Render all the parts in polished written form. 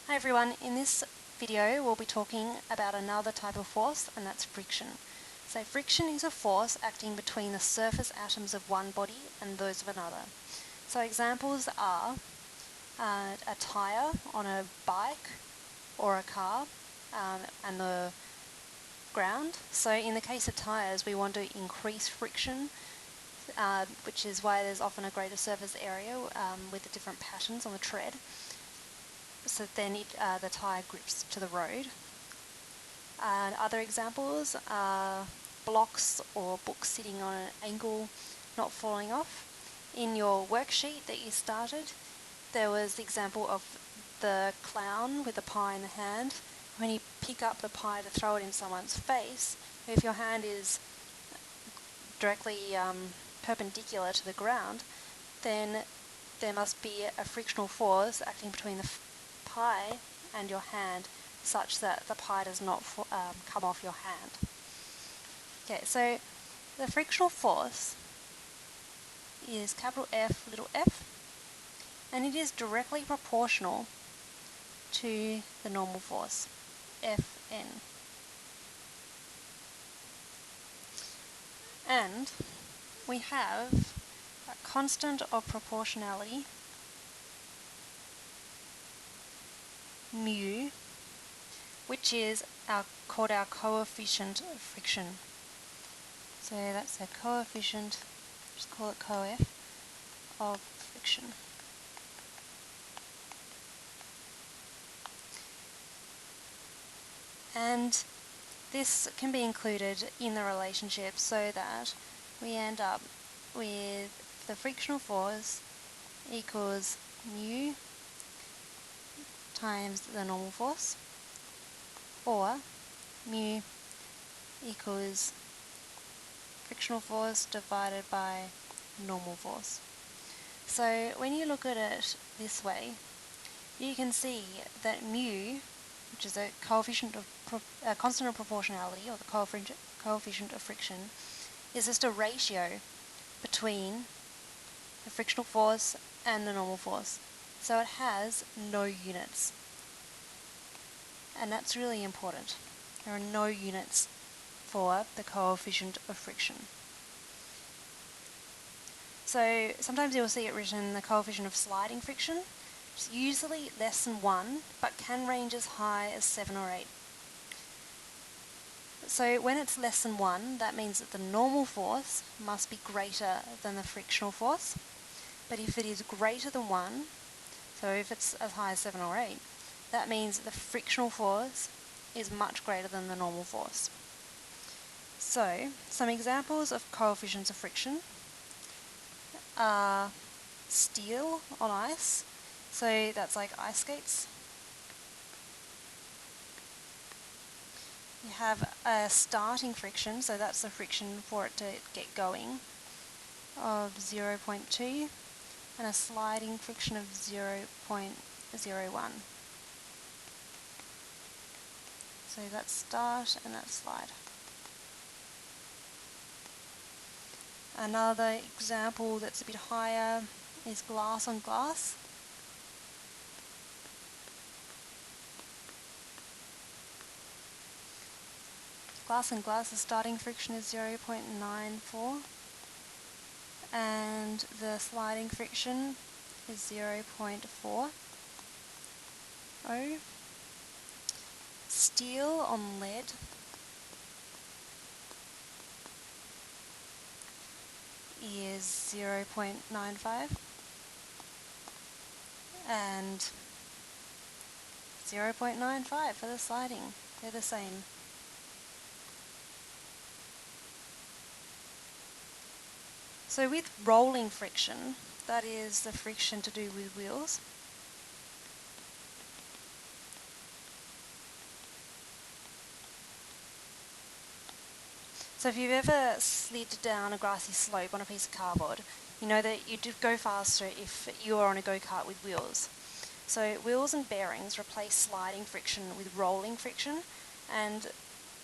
Hi everyone, in this video we'll be talking about another type of force, and that's friction. So friction is a force acting between the surface atoms of one body and those of another. So examples are a tyre on a bike or a car and the ground. So in the case of tyres, we want to increase friction, which is why there's often a greater surface area with the different patterns on the tread. So then the tyre grips to the road. And other examples are blocks or books sitting on an angle not falling off. In your worksheet that you started, there was the example of the clown with the pie in the hand. When you pick up the pie to throw it in someone's face, if your hand is directly perpendicular to the ground, then there must be a frictional force acting between the pie and your hand such that the pie does not come off your hand. Okay, so the frictional force is capital F, little f, and it is directly proportional to the normal force, Fn. And we have a constant of proportionality, mu, which is called our coefficient of friction. So that's a coefficient, just call it coef, of friction. And this can be included in the relationship so that we end up with the frictional force equals mu times the normal force, or mu equals frictional force divided by normal force. So when you look at it this way, you can see that mu, which is a coefficient of constant of proportionality, or the coefficient of friction, is just a ratio between the frictional force and the normal force. So it has no units. And that's really important. There are no units for the coefficient of friction. So sometimes you'll see it written the coefficient of sliding friction. It's usually less than 1, but can range as high as 7 or 8. So when it's less than 1, that means that the normal force must be greater than the frictional force. But if it is greater than 1, so if it's as high as 7 or 8, that means the frictional force is much greater than the normal force. So some examples of coefficients of friction are steel on ice. So that's like ice skates. You have a starting friction, so that's the friction for it to get going, of 0.2, and a sliding friction of 0.01. So that's start and that's slide. Another example that's a bit higher is glass on glass. Glass on glass, the starting friction is 0.94 and the sliding friction is 0.40. Steel on lead is 0.95 and 0.95 for the sliding. They're the same. So with rolling friction, that is the friction to do with wheels, so if you've ever slid down a grassy slope on a piece of cardboard, you know that you do go faster if you are on a go-kart with wheels. So wheels and bearings replace sliding friction with rolling friction, and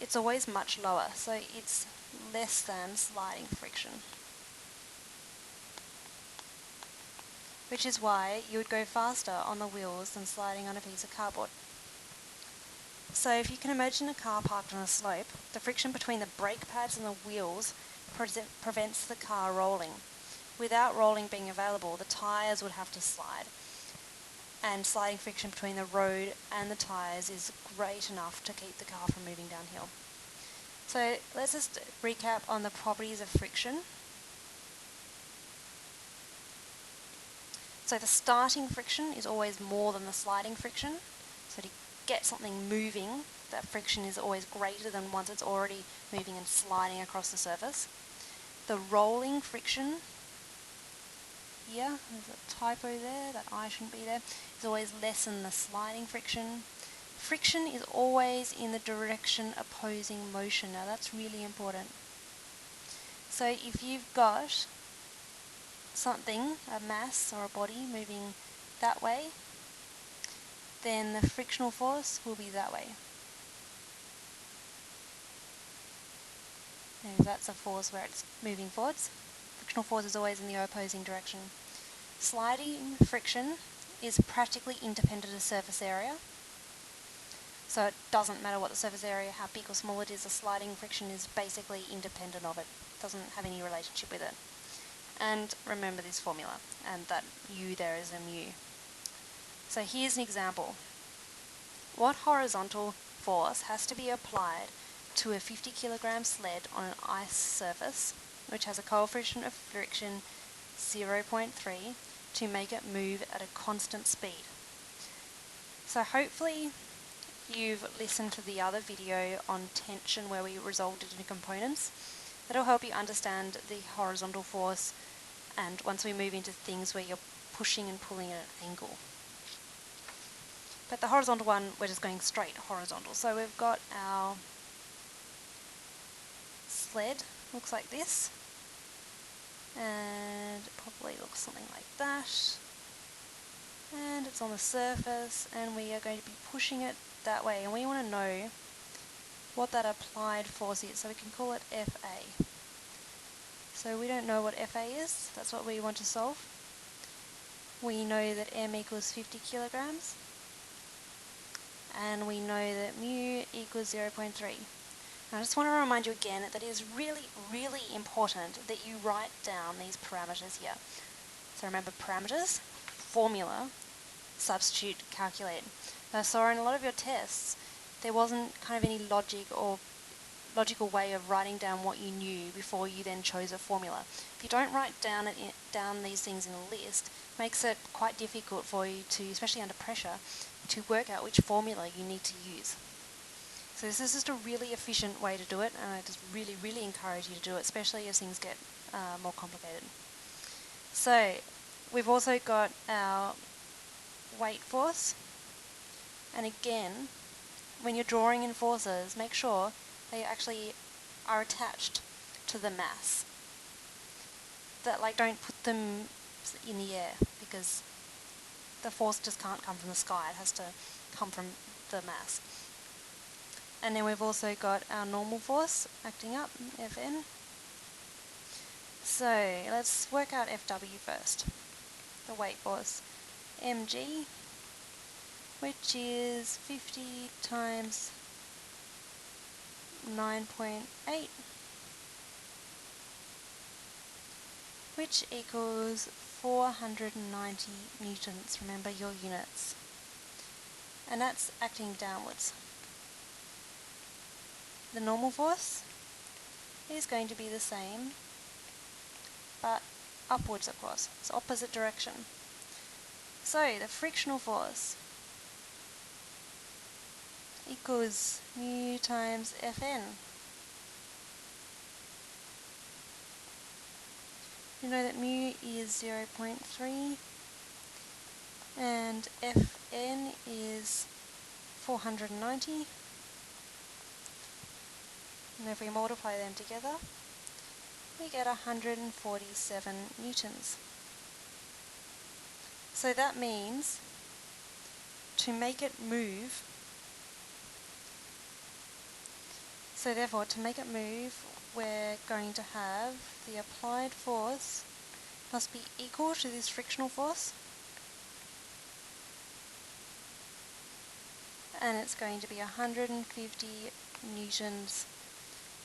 it's always much lower, so it's less than sliding friction. which is why you would go faster on the wheels than sliding on a piece of cardboard. So if you can imagine a car parked on a slope, the friction between the brake pads and the wheels prevents the car rolling. Without rolling being available, the tyres would have to slide. And sliding friction between the road and the tyres is great enough to keep the car from moving downhill. So let's just recap on the properties of friction. So the starting friction is always more than the sliding friction. So to get something moving, that friction is always greater than once it's already moving and sliding across the surface. The rolling friction, here, there's a typo there, that I shouldn't be there, is always less than the sliding friction. Friction is always in the direction opposing motion. Now that's really important. So if you've got something, a mass or a body moving that way, then the frictional force will be that way. And if that's a force where it's moving forwards, frictional force is always in the opposing direction. Sliding friction is practically independent of surface area. So it doesn't matter what the surface area, how big or small it is, the sliding friction is basically independent of it. It doesn't have any relationship with it. And remember this formula, and that u there is a mu. So here's an example. What horizontal force has to be applied to a 50 kilogram sled on an ice surface, which has a coefficient of friction 0.3, to make it move at a constant speed? So hopefully you've listened to the other video on tension where we resolved it into components. That'll help you understand the horizontal force, and once we move into things where you're pushing and pulling at an angle. But the horizontal one, we're just going straight horizontal. So we've got our sled, looks like this, and it probably looks something like that. And it's on the surface, and we are going to be pushing it that way, and we want to know what that applied force is, so we can call it FA. So we don't know what FA is, that's what we want to solve. We know that m equals 50 kilograms, and we know that mu equals 0.3. Now I just want to remind you again that it is really, really important that you write down these parameters here. So remember, parameters, formula, substitute, calculate. Now, so in a lot of your tests, there wasn't kind of any logic or logical way of writing down what you knew before you then chose a formula. If you don't write down these things in a list, it makes it quite difficult for you to, especially under pressure, to work out which formula you need to use. So this is just a really efficient way to do it, and I just really, really encourage you to do it, especially as things get more complicated. So we've also got our weight force, and again, when you're drawing in forces, make sure they actually are attached to the mass. That, like, don't put them in the air, because the force just can't come from the sky, it has to come from the mass. And then we've also got our normal force acting up, Fn. So let's work out Fw first, the weight force. mg, which is 50 times 9.8, which equals 490 newtons. Remember your units. And that's acting downwards. The normal force is going to be the same, but upwards, of course. It's opposite direction. So the frictional force equals mu times Fn. You know that mu is 0.3 and Fn is 490. And if we multiply them together, we get 147 newtons. So that means to make it move, we're going to have the applied force must be equal to this frictional force, and it's going to be 150 newtons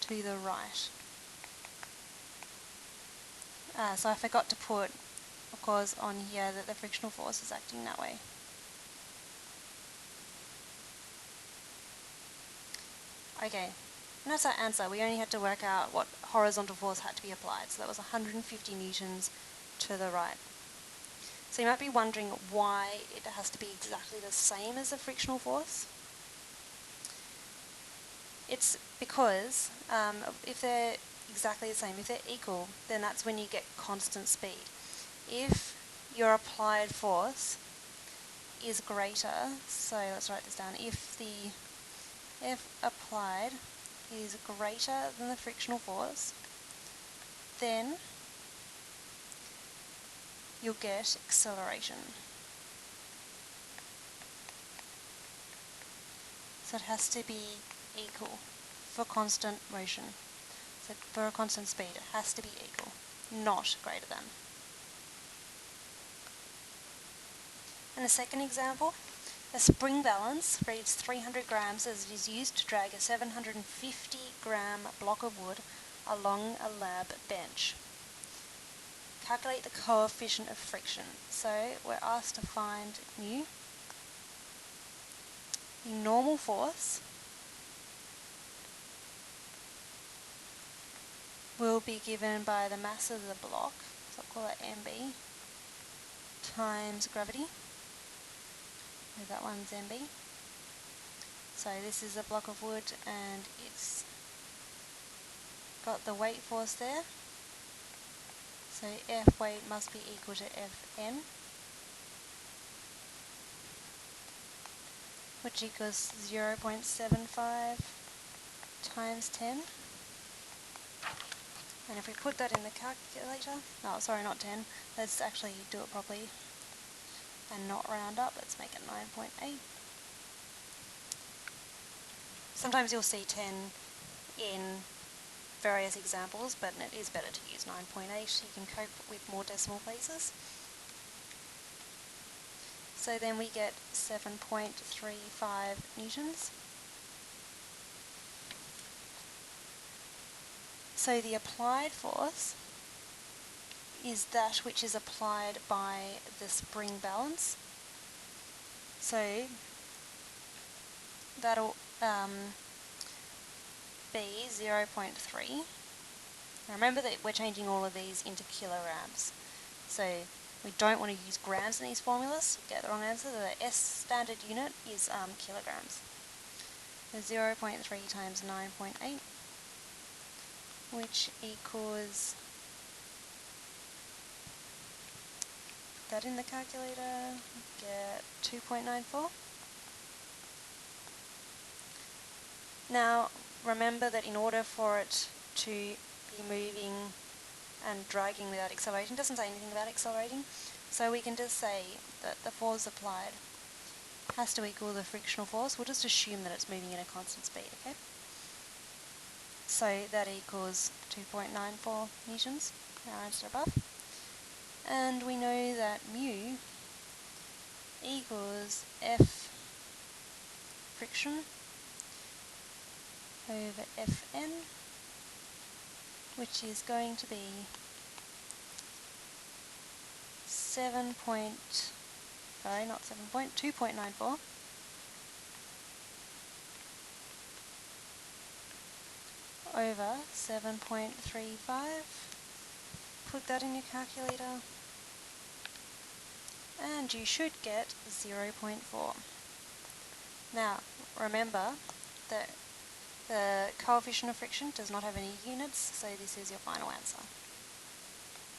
to the right. So I forgot to put, of course, on here that the frictional force is acting that way. Okay, and that's our answer. We only had to work out what horizontal force had to be applied. So that was 150 newtons to the right. So you might be wondering why it has to be exactly the same as the frictional force. It's because if they're exactly the same, if they're equal, then that's when you get constant speed. If your applied force is greater, so let's write this down, if the F applied is greater than the frictional force, then you'll get acceleration. So it has to be equal for constant motion. So for a constant speed, it has to be equal, not greater than. And the second example, a spring balance reads 300 grams as it is used to drag a 750 gram block of wood along a lab bench. Calculate the coefficient of friction. So we're asked to find mu. The normal force will be given by the mass of the block, so I'll call it mb, times gravity. So that one's mb. So this is a block of wood and it's got the weight force there. So F weight must be equal to Fn, which equals 0.75 times 10. And if we put that in the calculator, oh sorry, not 10, let's actually do it properly and not round up, let's make it 9.8. Sometimes you'll see 10 in various examples, but it is better to use 9.8. You can cope with more decimal places. So then we get 7.35 newtons. So the applied force is that which is applied by the spring balance. So that'll be 0.3. Now remember that we're changing all of these into kilograms. So we don't want to use grams in these formulas. Get the wrong answer. The S standard unit is kilograms. So 0.3 times 9.8, which equals, put that in the calculator, get 2.94. Now remember that in order for it to be moving and dragging without accelerating, it doesn't say anything about accelerating, so we can just say that the force applied has to equal the frictional force. We'll just assume that it's moving at a constant speed, okay? So that equals 2.94 newtons, our answer above. And we know that mu equals F friction over Fn, which is going to be 2.94 over 7.35. Put that in your calculator and you should get 0.4. Now remember that the coefficient of friction does not have any units, so this is your final answer.